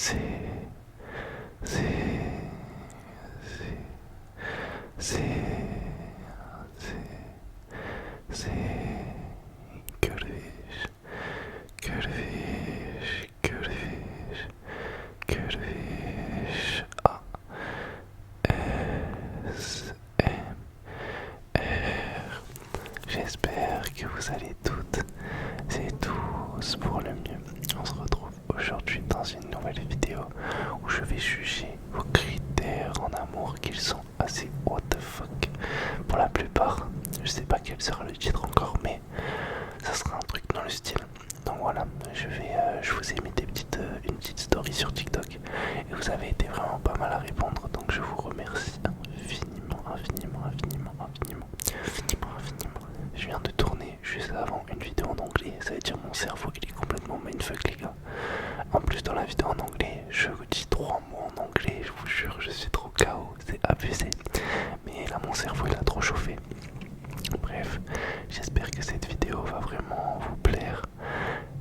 c'est, c'est, c'est, Kurdish, Kurdish, Kurdish, Kurdish, S, M, R. J'espère que vous allez toutes et tous pour le mieux. On se retrouve aujourd'hui dans une nouvelle vidéo où je vais juger vos critères en amour, qu'ils sont assez what the fuck pour la plupart. Je sais pas quel sera le titre encore, mais ça sera un truc dans le style. Donc voilà, je vous ai mis une petite story sur TikTok et vous avez été vraiment pas mal à répondre, donc je vous remercie infiniment, infiniment, infiniment, infiniment, infiniment, infiniment. Je viens de tourner juste avant une vidéo en anglais, ça veut dire mon cerveau il est complètement mindfuck les gars. En plus dans la vidéo en anglais, je vous dis 3 mots en anglais, je vous jure, je suis trop KO, c'est abusé. Mais là mon cerveau il a trop chauffé. Bref, j'espère que cette vidéo va vraiment vous plaire.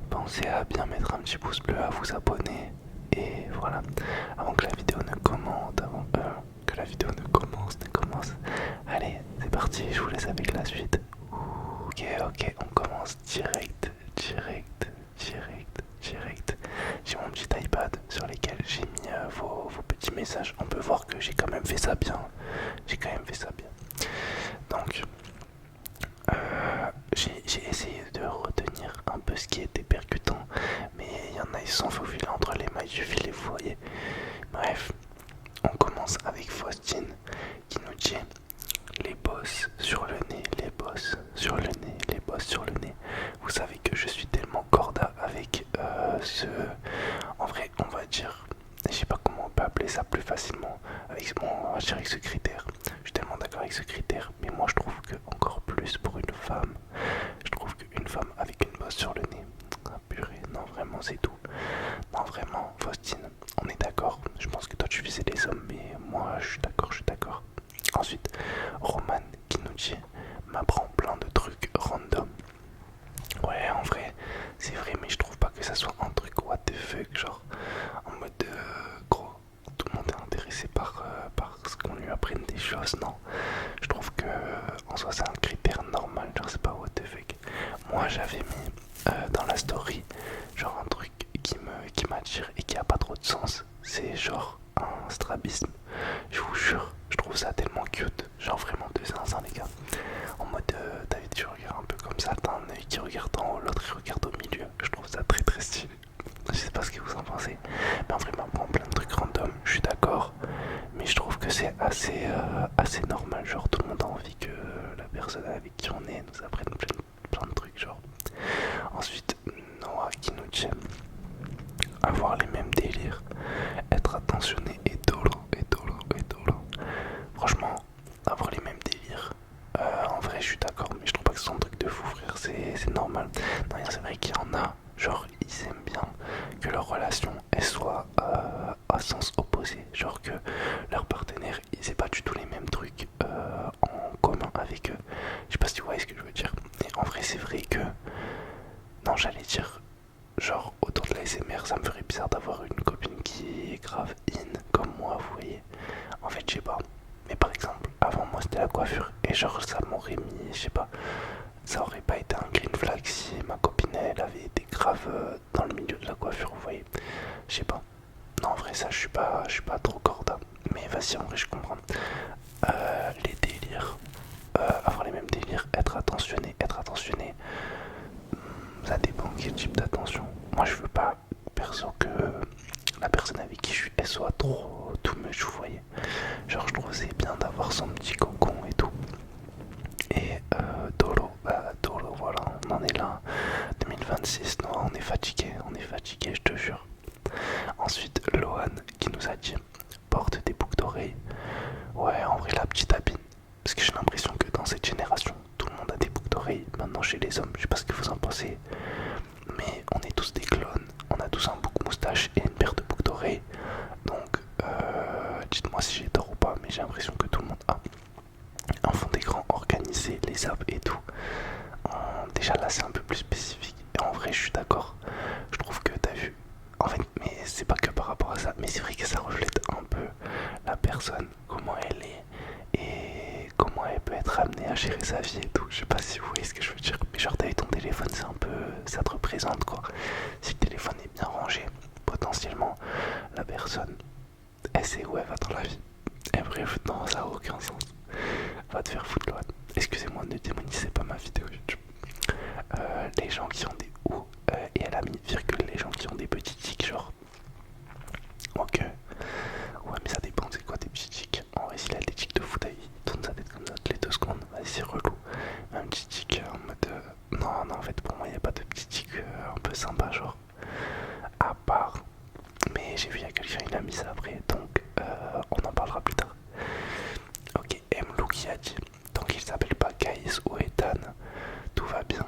Pensez à bien mettre un petit pouce bleu, à vous abonner. Et voilà, avant que la vidéo ne commence, que la vidéo ne commence. Allez, c'est parti, je vous laisse avec la suite. Ok, on commence direct. J'ai mon petit iPad sur lequel j'ai mis vos petits messages. On peut voir que j'ai quand même fait ça bien. Donc, j'ai essayé de retenir un peu ce qui était percutant, mais il y en a, ils sont faufilés entre les mailles du filet, vous voyez. Bref, on commence avec Faustine qui nous dit les bosses sur le nez, les bosses sur le nez, les bosses sur le nez. Vous savez que je suis tellement corda avec en vrai, on va dire, je sais pas comment on peut appeler ça plus facilement, on va dire avec ce critère. Je suis tellement d'accord avec ce critère, mais moi je trouve que encore plus pour une femme, je trouve qu'une femme avec une bosse sur le nez, ah purée, non vraiment c'est tout. Non vraiment, Faustine, on est d'accord. Je pense que toi tu visais les hommes, mais moi je suis d'accord. Ensuite, Roman qui nous dit m'apprend plein de trucs random. Ouais, en vrai, c'est vrai, mais je trouve pas que ça soit un truc what the fuck, genre en mode gros, tout le monde est intéressé par ce qu'on lui apprenne des choses, non. Je trouve que en soi c'est un critère normal, genre c'est pas what the fuck. Moi j'avais mis dans la story genre un truc qui m'attire et qui a pas trop de sens, c'est genre un strabisme. Je vous jure, je trouve ça tellement cute, genre vraiment de zinzin les gars. En mode David, tu regardes un peu comme ça, t'as un œil qui regarde en haut, l'autre il regarde au milieu. Je trouve ça très très stylé. Je sais pas ce que vous en pensez, mais en vrai m'apprend plein de trucs random, je suis d'accord. Mais je trouve que c'est assez normal, genre tout le monde a envie que la personne avec qui on est nous apprenne plein de trucs, genre. Ensuite, Noah qui nous dit avoir les mêmes délires, être attentionné et dolo. Franchement, avoir les mêmes délires, en vrai je suis d'accord, mais je trouve pas que c'est un truc de fou frère, c'est normal. Non, c'est vrai qu'il y en a, genre ils aiment bien que leur relation elle soit à sens opposé, genre que leur partenaire ils aient pas du tout les mêmes trucs en commun avec eux. Je sais pas si vous voyez ce que je veux dire, mais en vrai c'est vrai que, non j'allais dire, genre autour de la SMR ça me ferait bizarre d'avoir une copine qui est grave in comme moi, vous voyez. En fait je sais pas, mais par exemple avant moi c'était la coiffure et genre ça m'aurait mis, je sais pas, ça aurait pas été un green flag si ma copine elle avait été grave dans le milieu de la coiffure, vous voyez. Je sais pas, non en vrai ça je suis pas trop corda, mais vas-y en vrai je comprends. Les délires, avoir les mêmes délires, être attentionné, ça dépend quel type d'attention. Moi je veux pas perso que la personne avec qui je suis elle soit trop too much, vous voyez. Genre je trouve c'est bien d'avoir son petit cocon et tout. Et Dolo, voilà, on en est là. 2026, non, on est fatigué, je te jure. Ensuite, Lohan qui nous a dit porte des boucles d'oreilles. Ouais, en vrai, la petite habine. Parce que j'ai l'impression que dans cette génération, tout le monde a des boucles d'oreilles. Maintenant, chez les hommes, je sais pas ce que vous en pensez. Mais on est tous des clones. On a tous un bouc moustache et une paire de boucles d'oreilles. Donc, dites-moi si j'ai tort ou pas, mais j'ai l'impression que tout le monde a un fond d'écran organisé, les apps et tout. Déjà là, c'est un peu plus spécifique. Et en vrai, je suis d'accord. Je trouve que t'as vu. En fait, mais c'est pas que par rapport à ça. personne, elle sait où elle va dans la vie. Et bref, non, ça a aucun sens. Va te faire foutre, Loan. Excusez-moi, ne démonisez pas ma vidéo YouTube. Les gens qui ont des ou, et elle a mis virgule, les gens qui ont des petits tics, genre. Ok. Ouais, mais ça dépend, c'est quoi des petits tics? En vrai, s'il a des tics de foot, il tourne sa tête comme ça toutes les 2 secondes. Vas-y, c'est relou. Un petit tic en mode. Non, non, en fait, pour moi, il n'y a pas de petit tic un peu sympa, genre. À part. Mais j'ai vu, il y a quelqu'un, il a mis ça après, donc on en parlera plus tard. Ok, Mlou qui a dit, tant qu'il s'appelle pas Gaïs ou Ethan, tout va bien.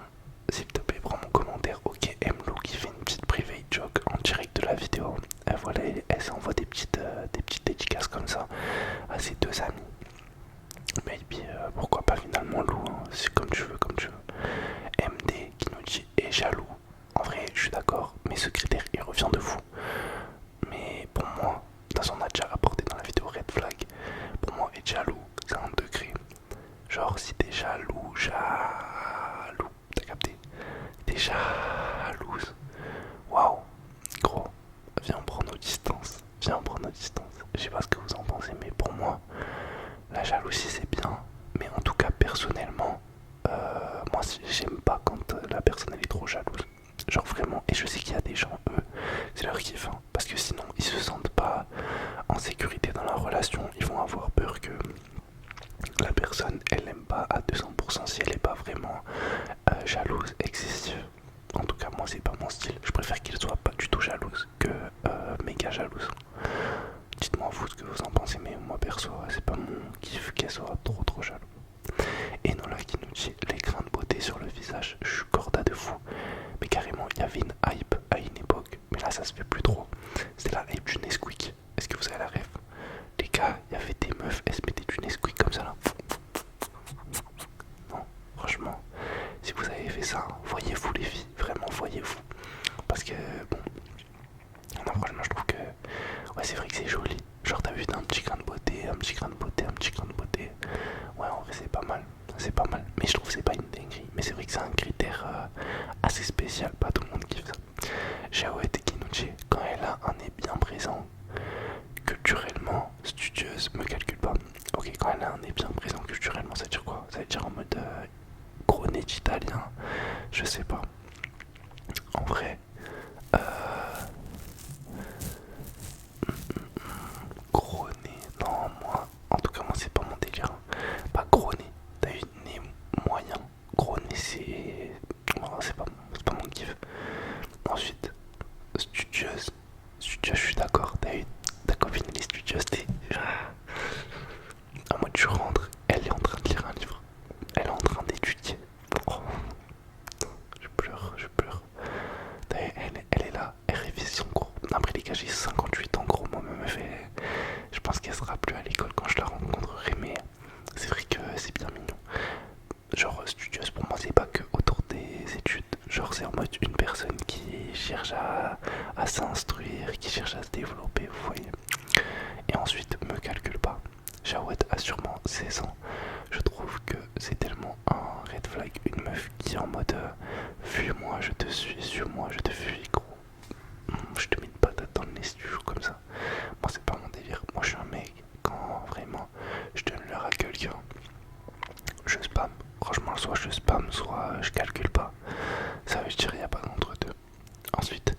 S'il te plaît, prends mon commentaire. Ok, Mlou qui fait une petite private joke en direct de la vidéo. Voilà, elle s'envoie des petites dédicaces comme ça à ses 2 amis. Mais puis pourquoi pas finalement Lou, hein, c'est comme tu veux, comme tu veux. MD qui nous dit est jaloux. En vrai, je suis d'accord, mais ce critère il revient de fou. Mais pour moi, de toute façon on a déjà apporté dans la vidéo Red Flag. Pour moi, être jaloux, c'est un degré. Genre si t'es jaloux, t'as capté? T'es jalouse. Waouh, gros, viens prendre nos distances. Viens prendre nos distances. Je sais pas ce que vous en pensez, mais pour moi, la jalousie c'est bien. Mais en tout cas, personnellement, moi j'aime pas quand la personne elle est trop jalouse. Genre vraiment, et je sais qu'il y a des gens, eux, c'est leur kiff, hein, parce que sinon ils se sentent pas en sécurité dans la relation, ils vont avoir peur que la personne elle aime pas à 200% si elle est pas vraiment jalouse, excessive. En tout cas, moi c'est pas mon style, je préfère qu'elle soit pas du tout jalouse que méga jalouse. Dites-moi vous ce que vous en pensez, mais moi perso, c'est pas mon kiff qu'elle soit trop jalouse. Et Nola qui nous dit les grains de beauté sur le visage, je suis corda de fou. Mais carrément, il y avait une hype à une époque, mais là ça se fait plus trop. C'est la hype du Nesquik. Est-ce que vous avez la ref? Les gars, il y avait des meufs, elles se mettaient du Nesquik comme ça là. Non, franchement, si vous avez fait ça, voyez-vous les filles, vraiment voyez-vous. Parce que bon, non franchement je trouve que ouais c'est vrai que c'est joli. Genre t'as vu un petit grain de beauté, un petit grain de beauté, un petit grain de beauté. Ouais en vrai c'est pas mal, c'est pas mal. Mais je trouve que c'est pas une dinguerie. Mais c'est vrai que c'est un critère assez spécial, pas tout le monde kiffe ça. Jawed qui nous dit quand elle a un nez bien présent, culturellement, studieuse, me calcule pas. Ok, quand elle a un nez bien présent culturellement, ça veut dire quoi? Ça veut dire en mode gros nez d'italien, je sais pas. En vrai, gros nez, non, moi, en tout cas, moi, c'est pas mon délire. Pas gros nez, t'as eu nez moyen. Gros nez, c'est. Non, c'est pas mon kiff. Ensuite, studieuse. Studieuse, je suis d'accord. Ta copine, elle est studieuse, t'es. En mode, tu rentres, elle est en train de lire un livre. Elle est en train d'étudier. Oh, je pleure, je pleure. Elle est là, elle révise son cours. Après les gars, j'ai 58 ans, gros, moi-même, je pense qu'elle sera plus à l'école quand je la rencontrerai, mais c'est vrai que c'est bien mignon. Genre, studieuse, pour moi, c'est pas que autour des études. Genre, c'est en mode une personne qui cherche à s'instruire, qui cherche à se développer, vous voyez. Et ensuite, me calcule pas. Jawed a sûrement 16 ans. Je trouve que c'est tellement un red flag, une meuf qui est en mode fuis-moi, je te suis-moi, je te fuis, gros. Je te mets une patate dans le nez si tu joues comme ça. Moi, c'est pas mon délire. Moi, je suis un mec, quand vraiment je donne l'heure à quelqu'un, je spam. Franchement, soit je spam, soit je calcule pas. Ça veut dire qu'il n'y a pas d'entre-deux. Ensuite,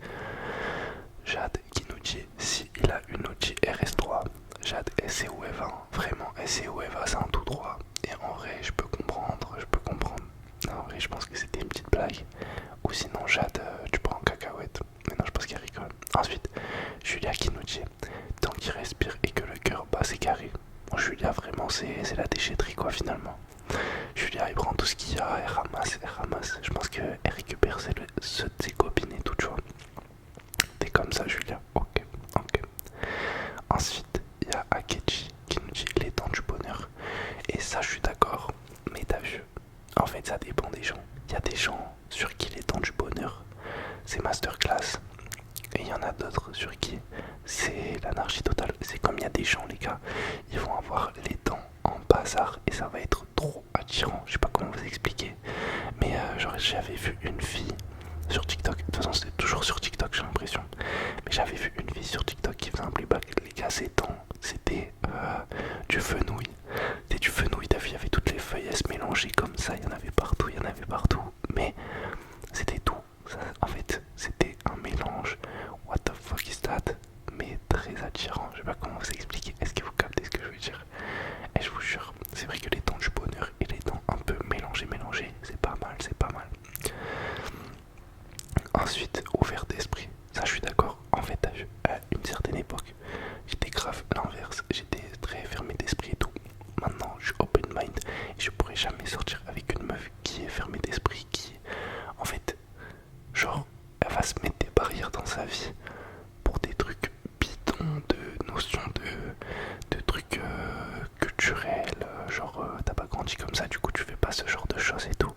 Jade qui nous dit si il a une OG RS3. Jade, elle sait où elle va. Vraiment, elle sait où elle va, c'est un tout droit. Et en vrai, je peux comprendre, En vrai, je pense que c'était une petite blague. Ou sinon, Jade, tu prends en cacahuète. Mais non, je pense qu'elle rigole. Ensuite, Julia qui nous dit tant qu'il respire et que le cœur bat, c'est carré. Bon, Julia, vraiment, c'est la déchetterie, quoi, finalement. Julia, elle prend tout ce qu'il y a, elle ramasse. Je pense qu'elle récupère ceux de ses copines et tout, tu vois. T'es comme ça, Julia. Ok. Ensuite, il y a Akechi qui nous dit les dents du bonheur. Et ça, je suis d'accord. Mais t'as vu, en fait, ça dépend des gens. Il y a des gens sur qui les dents du bonheur, c'est masterclass. Et il y en a d'autres sur qui c'est l'anarchie totale. C'est comme il y a des gens, les gars, ils vont avoir les dents en bazar et ça va être trop attirant. Je sais pas comment vous expliquer. Mais j'avais vu une fille sur TikTok. De toute façon, c'était toujours sur TikTok, j'ai l'impression. Mais j'avais vu une fille sur TikTok qui faisait un à ses dents, c'était du fenouil. C'était du fenouil, t'as vu, il y avait toutes les feuilles à se mélanger comme ça, il y en avait partout, il y en avait partout. Mais c'était tout. Ça, en fait, c'était un mélange. What the fuck is that? Mais très attirant. Je sais pas comment vous expliquer. Est-ce que vous captez ce que je veux dire? Et je vous jure, c'est vrai que les dents du bonheur et les dents un peu mélangées, c'est pas mal, c'est pas mal. Ensuite, ouvert d'esprit. Ça, je suis d'accord. En fait, t'as vu, à une certaine époque, j'étais grave l'inverse. J'étais très fermé d'esprit et tout. Maintenant, je suis open mind et je pourrais jamais sortir avec une meuf qui est fermée d'esprit, qui, en fait, genre, elle va se mettre des barrières dans sa vie pour des trucs bidons, de notions de trucs culturels. Genre, t'as pas grandi comme ça, du coup, tu fais pas ce genre de choses et tout.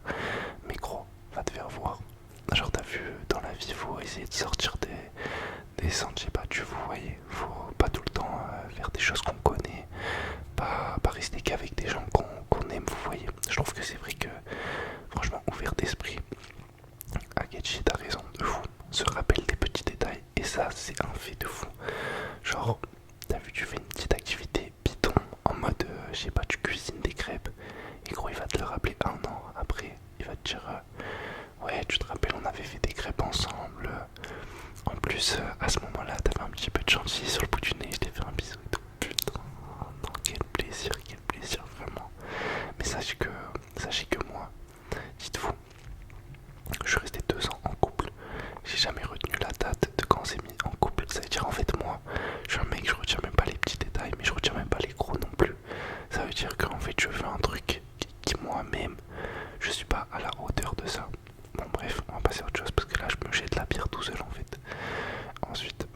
Mais gros, va te faire voir. Genre, t'as vu, dans la vie, faut essayer de sortir des sentiers battus, vous voyez. Faut pas tout le temps faire des choses qu'on connaît, pas rester qu'avec des gens qu'on aime, vous voyez. Je trouve que c'est vrai que, franchement, ouvert d'esprit, Agechi, t'as raison, de fou. Se rappelle des petits détails, et ça, c'est un fait de fou. Genre, t'as vu, tu fais une petite activité bidon, en mode, je sais pas, tu cuisines des crêpes, et gros, il va te le rappeler un an après. Il va te dire, ouais, tu te rappelles, on avait fait des crêpes ensemble. En plus, à ce moment-là, t'avais un petit peu de chantilly sur le bout du nez, je t'ai fait un bisou et tout. Putain, non, quel plaisir, vraiment. Mais sachez que moi, dites-vous, je suis resté 2 ans en couple. J'ai jamais retenu la date de quand on s'est mis en couple. Ça veut dire, en fait, moi, je suis un mec, je retiens même pas les petits détails, mais je retiens même pas les gros non plus. Ça veut dire qu'en fait, je fais un truc qui moi-même, je suis pas à la hauteur de ça. Bon, bref, on va passer à autre chose parce que là, je me jette la bière tout seul en fait. Ensuite,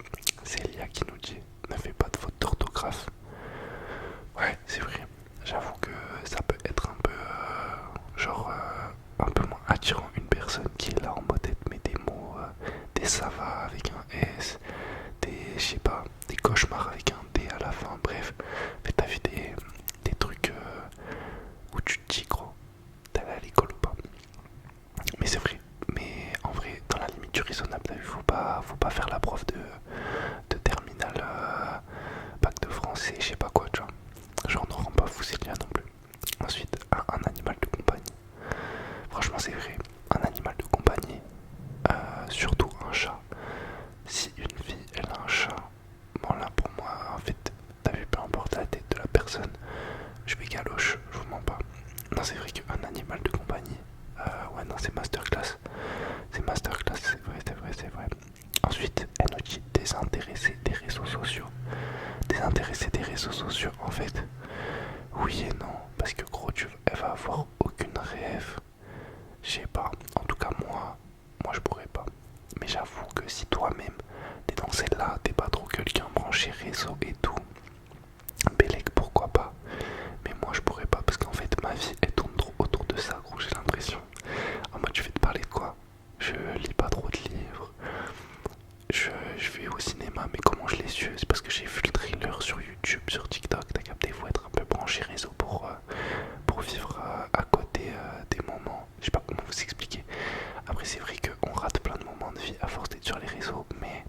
c'est Elia qui nous dit ne fais pas de faute d'orthographe. Ouais, c'est vrai. J'avoue que ça peut être un peu un peu moins attirant une personne qui est là en mode elle met des mots, des ça va avec un S, des je sais pas, des cauchemars avec un D à la fin. Bref, mais t'as vu des trucs où tu te dis gros, t'es allé à l'école ou pas. Mais c'est vrai. Mais en vrai, dans la limite du raisonnable, t'as vu, faut pas faire la prof de terminale, bac de français, je sais pas quoi, tu vois. Genre, ne rend pas fou Célia non plus. Ensuite, un animal de compagnie. Franchement, c'est vrai. Un animal de compagnie, surtout un chat. Si une fille, elle a un chat, bon là, pour moi, en fait, t'as vu, peu importe la tête de la personne, je vais galoche, je vous mens pas. Non, c'est vrai qu'un animal de compagnie, ouais, non, c'est masterclass. C'est masterclass, c'est vrai. Ensuite, elle nous dit désintéresser des réseaux sociaux. Désintéresser des réseaux sociaux, en fait, oui et non. Parce que gros, elle va avoir aucune rêve. Je sais pas. En tout cas, moi je pourrais pas. Mais j'avoue que si toi-même, t'es dans celle-là, t'es pas trop quelqu'un branché réseau et tout, Bélec, pourquoi pas. Mais moi je pourrais pas parce qu'en fait ma vie elle tourne trop autour de ça, gros, j'ai l'impression. En mode, je vais te parler de quoi? Je lis pas trop de livres. Je vais au cinéma, mais comment je les suis? C'est parce que j'ai vu le trailer sur YouTube, sur TikTok. T'as capté, faut être un peu branché réseau pour vivre à côté des moments. Je sais pas comment vous expliquer. Après, c'est vrai qu'on rate plein de moments de vie à force d'être sur les réseaux, mais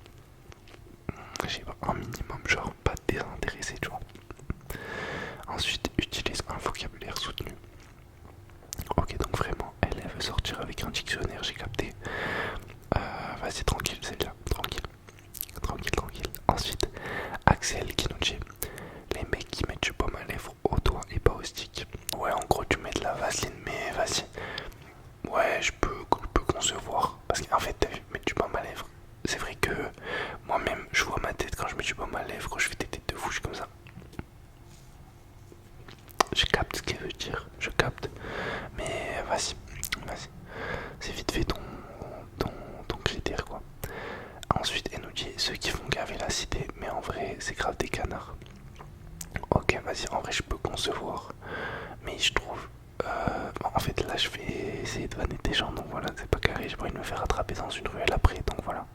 j'ai pas un minimum, genre pas désintéressé, tu vois. Ensuite, utilise un vocabulaire soutenu. Ok, donc vraiment, elle veut sortir avec un dictionnaire, j'ai capté. Vas-y, tranquille, celle-là, tranquille. Ensuite, Axel qui nous dit les mecs qui mettent du baume à lèvres au doigt et pas au stick. Ouais, en gros, tu mets de la vaseline, mais vas-y. Ouais, je peux concevoir. Parce qu'en fait, t'as vu, mettre du baume à lèvres, c'est vrai que moi-même, je vois ma tête quand je mets du baume à lèvres, quand je fais des têtes de fou, je suis comme ça. Je capte ce qu'elle veut dire, je capte. Mais vas-y. C'est vite fait ton critère, quoi. Ensuite, elle nous dit ceux qui font gaver la cité, mais en vrai, c'est grave des canards. Ok, vas-y, en vrai, je peux concevoir. Mais je trouve. En fait, là, je vais essayer de vanner des gens, donc voilà, c'est pas carré. J'ai pas envie de me faire attraper dans une ruelle après, donc voilà.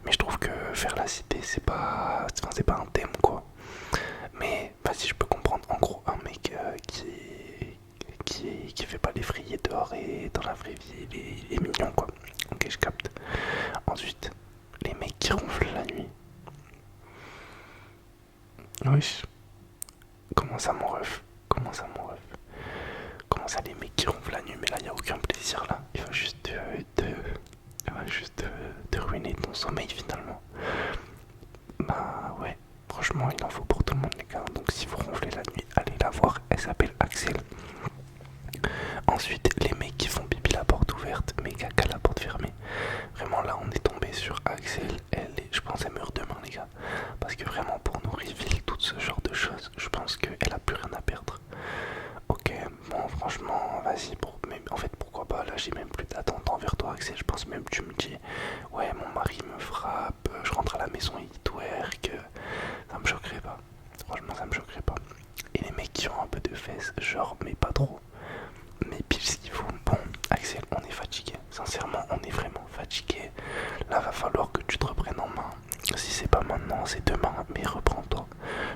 Mais je trouve que faire la cité, c'est pas. Enfin, c'est pas un thème, quoi. Mais vas-y, je peux comprendre. En gros, un mec qui fait pas l'effrayé dehors et dans la vraie vie, il est mignon, quoi. Ok, je capte. Ensuite, les mecs qui ronflent la nuit. Wesh, comment ça mon ref? Comment ça mon ref? Comment ça les mecs qui ronflent la nuit? Mais là y a aucun plaisir là. Il va juste te ruiner ton sommeil finalement. Bah ouais, franchement il en faut pour tout le monde les gars. Donc si vous ronflez la nuit, allez la voir. Elle s'appelle Axel. Ensuite les mecs qui font pipi la porte ouverte mais caca la porte fermée. Vraiment là on est tombé sur Axel. Je pense elle meurt demain les gars. Parce que vraiment pour nous reveal tout ce genre de choses, je pense qu'elle a plus rien à perdre. Ok, bon franchement, vas-y, mais en fait pourquoi pas, là j'ai même plus d'attente envers toi Axel, je pense même que tu me dis, ouais mon mari me frappe, je rentre à la maison et il twerk, ça me choquerait pas, franchement ça me choquerait pas. Et les mecs qui ont un peu de fesses, genre mais pas trop, mais pile ce qu'il faut. Bon Axel, on est fatigué, sincèrement on est vraiment fatigué, là va falloir que tu te reprennes en main. Si c'est pas maintenant, c'est demain, mais reprends-toi.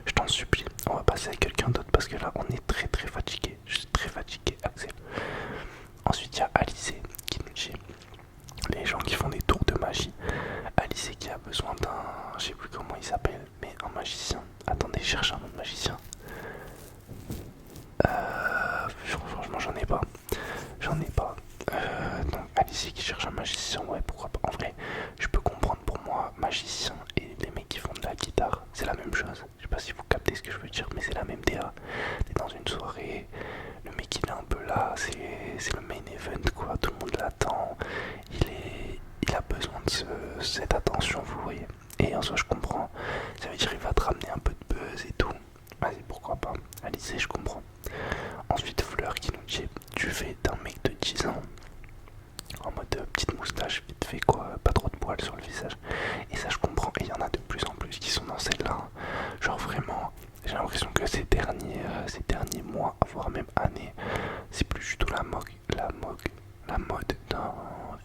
Je t'en supplie. On va passer à quelqu'un d'autre parce que là, on est très très fatigué. Je suis très fatigué, Axel. Ensuite, il y a Alice qui nous dit les gens qui font des tours de magie. Alice qui a besoin d'un, je sais plus comment il s'appelle, mais un magicien. Attendez, je cherche un autre magicien. Franchement, j'en ai pas. J'en ai pas. Donc Alice qui cherche un magicien, ouais, pourquoi pas. En vrai, je peux comprendre pour moi, magicien et les mecs qui font de la guitare, c'est la même chose. Je sais pas si vous captez ce que je veux dire, mais c'est la même DA. T'es dans une soirée, le mec il est un peu là, c'est le main event quoi, tout le monde l'attend. Il a besoin de cette attention, vous voyez. Et en soi, je comprends. Ça veut dire qu'il va te ramener un peu de buzz et tout. Vas-y, pourquoi pas. Alice, je comprends. Ensuite, Fleur qui nous dit tu fais d'un mec de 10 ans en mode petite moustache, vite fait quoi, pas trop de poils sur le visage. Et ça, je comprends. Et il y en a de plus en plus qui sont dans celle-là. Genre vraiment, j'ai l'impression que ces derniers mois, voire même années, c'est plus du tout la mode d'un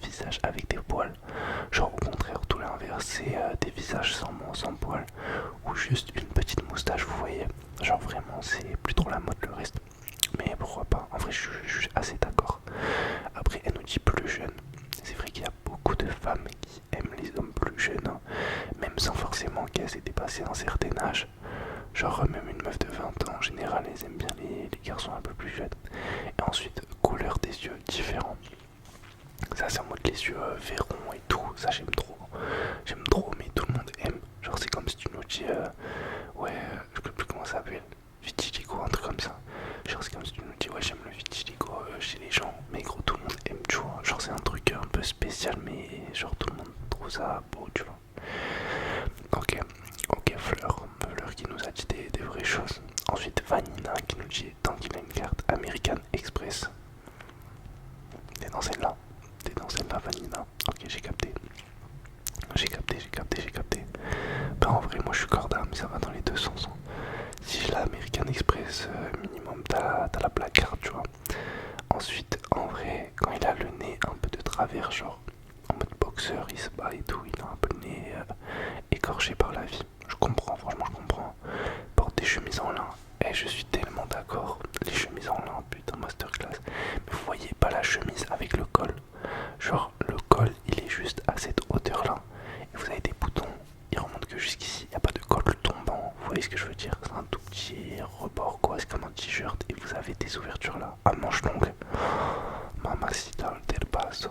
visage avec des poils. Genre au contraire, tout l'inverse, c'est des visages sans poils ou juste une petite moustache, vous voyez. Genre vraiment, c'est plus trop la mode le reste. Mais pourquoi pas, en vrai je suis assez d'accord. Après elle nous dit plus jeune. C'est vrai qu'il y a beaucoup de femmes qui aiment les hommes plus jeunes, hein, même sans forcément qu'elles aient dépassé un certain âge. Genre même une meuf de 20 ans en général elles aiment bien les garçons un peu plus jeunes. Et ensuite couleur des yeux différents. Ça c'est en mode les yeux verrons et tout, ça j'aime trop. J'aime trop mais tout le monde aime. Genre c'est comme si tu nous dis ouais je sais plus comment ça s'appelle. Vitiligo, un truc comme ça. Genre c'est comme si tu nous dis ouais j'aime le vitiligo chez les gens. Mais gros tout le monde aime tu vois. Genre c'est un truc un peu spécial mais genre tout le monde trouve ça beau tu vois. Ok, ok Fleur qui nous a dit des vraies choses. Ensuite Vanina qui nous dit tant qu'il a une carte American Express. T'es dans celle-là. T'es dans celle-là Vanina. Ok j'ai capté. J'ai capté. Bah en vrai moi je suis corda mais ça va dans les deux sens. Hein. Si j'ai la American Express minimum t'as la black card tu vois. Ensuite en vrai quand il a le nez un peu de travers genre en mode boxeur il se bat et tout, il a un peu le nez écorché par la vie. Je comprends, franchement je comprends. Porte des chemises en lin. Et je suis tellement d'accord. Les chemises en lin, putain masterclass. Mais vous voyez pas la chemise avec le col. Genre le col il est juste à cette hauteur là. Et vous avez des boutons, ils remontent que jusqu'ici. Il n'y a pas de col tombant. Vous voyez ce que je veux dire? C'est un tout petit rebord quoi. C'est comme un t-shirt. Et vous avez des ouvertures là. À manches longues. Mamacita del paso.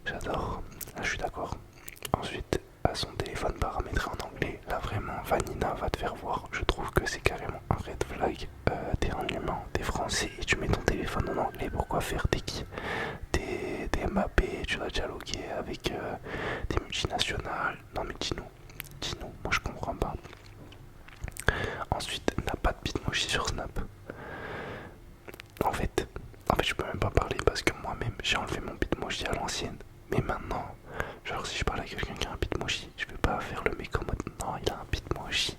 J'adore. Là je suis d'accord. Ensuite, à son téléphone paramétré en anglais, là vraiment Vanina va te faire voir. Je trouve que c'est carrément un red flag. T'es un humain, t'es français et tu mets ton téléphone en anglais. Pourquoi faire? T'es qui? T'es Mbappé, tu vas dialoguer avec des multinationales. Non mais dis-nous, moi je comprends pas. Ensuite, n'a pas de bitmoji sur Snap. En fait, je peux même pas parler parce que moi-même j'ai enlevé mon bitmoji à l'ancienne. Mais maintenant, genre si je parle à quelqu'un qui a un bitmoji, je peux pas faire le mec en mode non il a un bitmoji.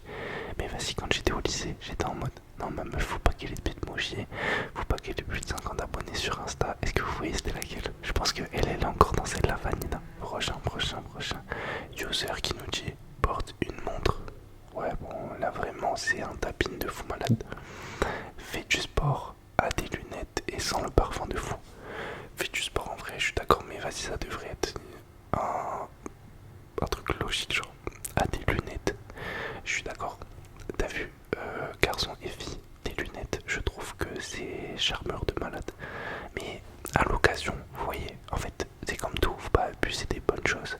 Mais vas-y quand j'étais au lycée, j'étais en mode non ma meuf faut pas qu'elle ait de bitmoji, faut pas qu'elle ait plus de 50 abonnés sur Insta. Est-ce que vous voyez c'était laquelle? Je pense que elle est encore dans celle-là Vanina. Prochain. User qui nous dit porte une montre. Ouais bon là vraiment c'est un tapine de fou malade. Fais du sport, a des lunettes et sans le parfum de fou. Fais du sport en vrai, je suis d'accord, mais vas-y, ça devrait être un truc logique, genre, à des lunettes. Je suis d'accord, charmeur de malade. Mais à l'occasion, vous voyez, en fait, c'est comme tout, faut pas abuser des bonnes choses.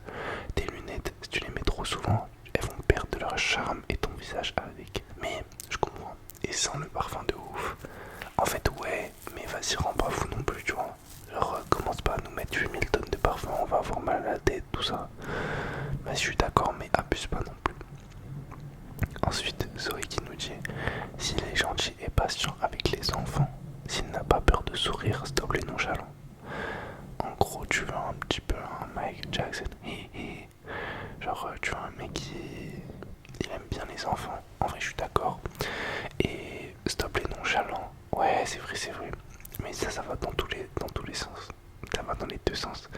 Tes lunettes, si tu les mets trop souvent, elles vont perdre de leur charme et ton visage avec. Mais je comprends. Et sans le parfum de ouf. En fait, ouais, mais vas-y, rends pas fou non plus, tu vois. Genre, commence pas à nous mettre 8000 tonnes de parfum, on va avoir mal à la tête, tout ça. Bah, je suis d'accord, mais abuse pas non plus. Ensuite, Zoé qui nous dit: s'il est gentil et patient avec les enfants, s'il n'a pas peur de sourire, stop les nonchalants. En gros, tu veux un petit peu un Michael Jackson. Genre, tu veux un mec qui il aime bien les enfants. En vrai, je suis d'accord. Et stop les nonchalants. Ouais, c'est vrai, c'est vrai. Mais ça va dans tous les sens. Ça va dans les deux sens.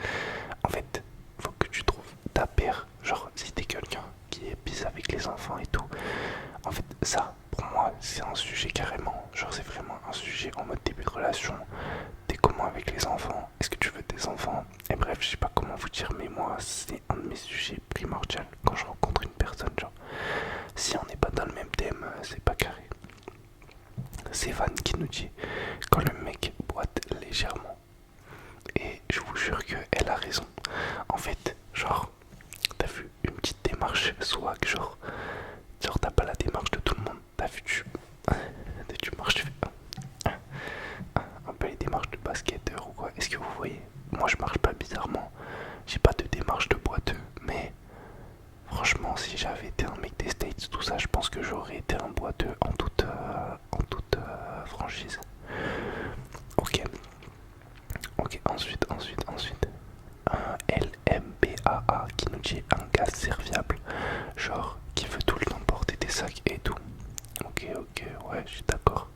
En fait, faut que tu trouves ta paire. Genre, si t'es quelqu'un qui est pisse avec les enfants et tout. En fait, ça, pour moi, c'est un sujet carrément. Genre, c'est vraiment un sujet en mode début de relation. T'es comment avec les enfants? Est-ce que tu veux des enfants? Et bref, je sais pas comment vous dire, mais moi, c'est un de mes sujets primordiaux quand je rencontre une personne. Genre, si on n'est pas dans le même thème, c'est pas carré. C'est Van qui nous dit: quand le mec boite légèrement. Et je vous jure qu'elle a raison. En fait, genre, t'as vu une petite démarche swag, genre t'as pas la démarche de tout le monde. T'as vu, tu marches, tu fais un peu les démarches de basketteur ou quoi. Est-ce que vous voyez? Moi je marche pas bizarrement. J'ai pas de démarche de boiteux, mais franchement, si j'avais été un mec des States, tout ça, je pense que j'aurais été un boiteux en toute franchise. Ok. Ok, ensuite. Un LMBAA qui nous dit un gars serviable. Genre, qui veut tout le temps porter des sacs et tout. Ok, ouais, je suis d'accord.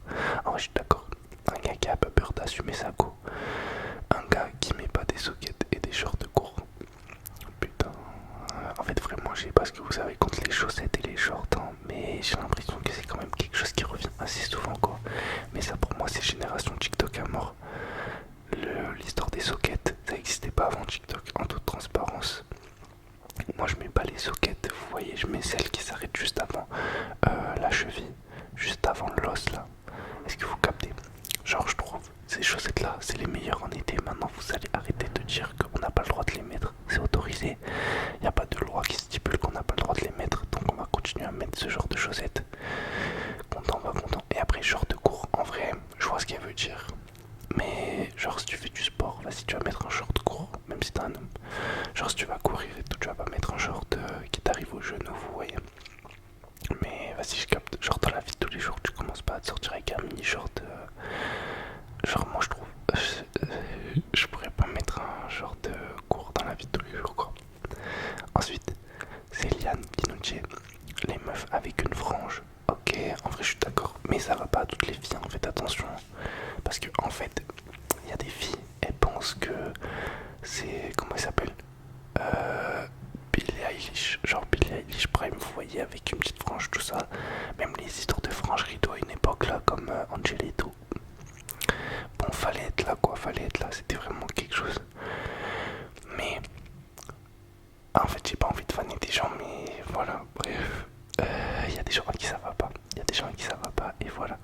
Ah ouais, je suis d'accord. Un gars qui a pas peur d'assumer sa go. Un gars qui met pas des sockets et des shorts courts. Putain. En fait, vraiment, je sais pas ce que vous avez contre les chaussettes et les shorts, hein, mais j'ai l'impression que c'est quand même quelque chose qui revient assez souvent, quoi. Mais ça, pour moi, c'est génération TikTok à mort. L'histoire des sockets, ça n'existait pas avant TikTok, en toute transparence. Moi, je mets pas les sockets, vous voyez, je mets celles qui s'arrêtent juste avant la cheville, juste avant l'os, là. Est-ce que vous captez? Genre, je trouve ces chaussettes-là, c'est les meilleures en été. Maintenant, vous allez arrêter de dire qu'on n'a pas le droit de les mettre. C'est autorisé. Il n'y a pas de loi qui stipule qu'on n'a pas le droit de les mettre. Donc, on va continuer à mettre ce genre de chaussettes. Content, pas content. Et après, short de cours, en vrai, je vois ce qu'elle veut dire. Mais, genre, si tu fais du sport, vas-y, tu vas mettre un short court, même si t'es un homme. Genre, si tu vas courir et tout, tu vas pas mettre un short qui t'arrive au genou, vous voyez. Mais vas-y, je capte. Genre, dans la vie de tous les jours, tu commences pas à te sortir avec un mini short. Genre, moi, je trouve. Je pourrais pas mettre un short court dans la vie de tous les jours, quoi. Ensuite, c'est Liane qui nous dit les meufs avec une frange. Ok, en vrai, je suis d'accord. Mais ça va pas à toutes les filles, en fait, attention. Parce que, en fait, il y a des filles, elles pensent que c'est. Comment elle s'appelle? Billie Eilish. Genre Billie Eilish Prime, vous voyez, avec une petite frange, tout ça. Même les histoires de frange rideau à une époque, là, comme Angelito. Bon, fallait être là, quoi, fallait être là. C'était vraiment quelque chose. Mais. En fait, j'ai pas envie de faner des gens, mais voilà, bref. Il y a des gens à qui ça va pas. Il y a des gens à qui ça va pas, et voilà.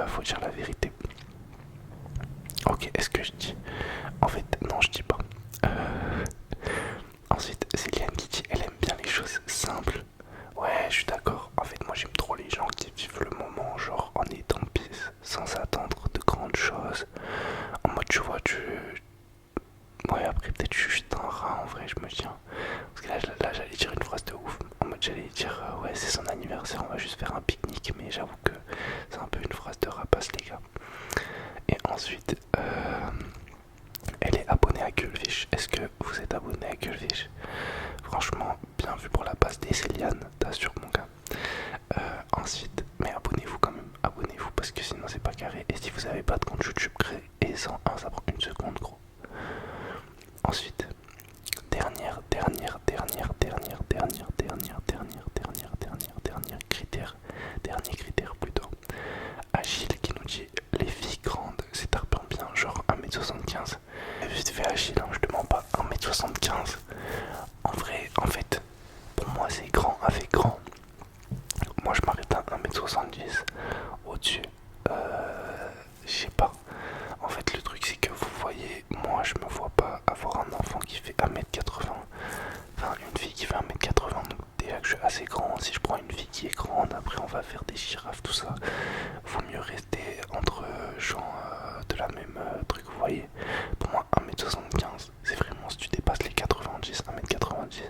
Faut dire la vérité. Ok, est-ce que je dis? En fait, non, je dis pas. Ensuite, c'est Liane qui dit elle aime bien les choses simples. Ouais, je suis d'accord. En fait, moi j'aime trop les gens qui vivent le moment, genre en étant pisse, sans attendre de grandes choses. En mode, tu vois, ouais, après, peut-être je suis juste un rat en vrai, je me tiens. Parce que là j'allais dire une phrase de ouf. En mode, j'allais dire ouais, c'est son anniversaire, on va juste faire un pique-nique. Mais j'avoue que c'est un peu une phrase de rapace, les gars. Et ensuite, elle est abonnée à Gullfish. Est-ce que vous êtes abonné à Gullfish? Franchement, bien vu pour la passe des Céliane, t'assures mon gars. Ensuite, mais abonnez-vous quand même, abonnez-vous parce que sinon c'est pas carré. Et si vous avez pas de compte YouTube, créez-en un, ça prend une seconde, gros. Ensuite, dernière critère, dernier critère plutôt. Achille qui nous dit les filles grandes, c'est tarpin bien, genre 1m75. Vite fait Achille, hein, je te mens pas, 1m75. En vrai, en fait, pour moi c'est grand avec grand. Moi je m'arrête à 1m70. Au-dessus, je sais pas. va faire des girafes, tout ça, vaut mieux rester entre gens de la même truc, vous voyez. Pour moi, 1m75, c'est vraiment si tu dépasses les 90, 1m90,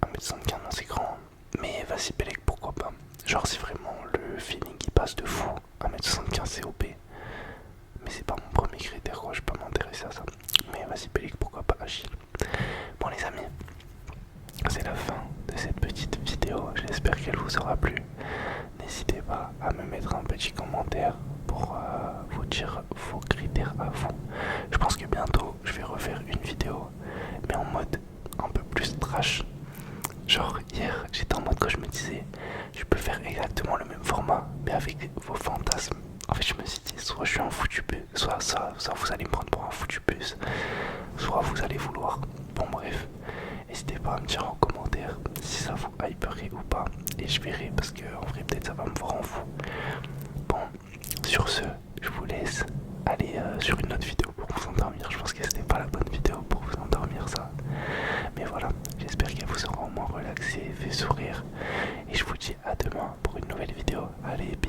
1m75, non, c'est grand. Mais vas-y, Belek, pourquoi pas. Genre, si vraiment le feeling il passe de fou, 1m75 c'est OP. Mais c'est pas mon premier critère, quoi, je peux m'intéresser à ça. Mais vas-y, Belek, pourquoi pas Achille. Bon, les amis, c'est la fin de cette petite vidéo. J'espère qu'elle vous aura plu. N'hésitez pas à me mettre un petit commentaire pour vous dire vos critères à vous. Je pense que bientôt je vais refaire une vidéo, mais en mode un peu plus trash. Genre hier j'étais en mode, quand je me disais je peux faire exactement le même format mais avec vos fantasmes. En fait je me suis dit soit je suis un foutu bus, soit vous allez me prendre pour un foutu bus, soit vous allez vouloir. Bon bref, n'hésitez pas à me dire en commentaire si ça vous hyperait ou pas, et je verrai, parce que en vrai peut-être ça va me voir en fou. Bon, sur ce, je vous laisse aller sur une autre vidéo pour vous endormir. Je pense que c'était pas la bonne vidéo pour vous endormir, ça. Mais voilà, j'espère qu'elle vous aura au moins relaxé, fait sourire. Et je vous dis à demain pour une nouvelle vidéo. Allez, bisous.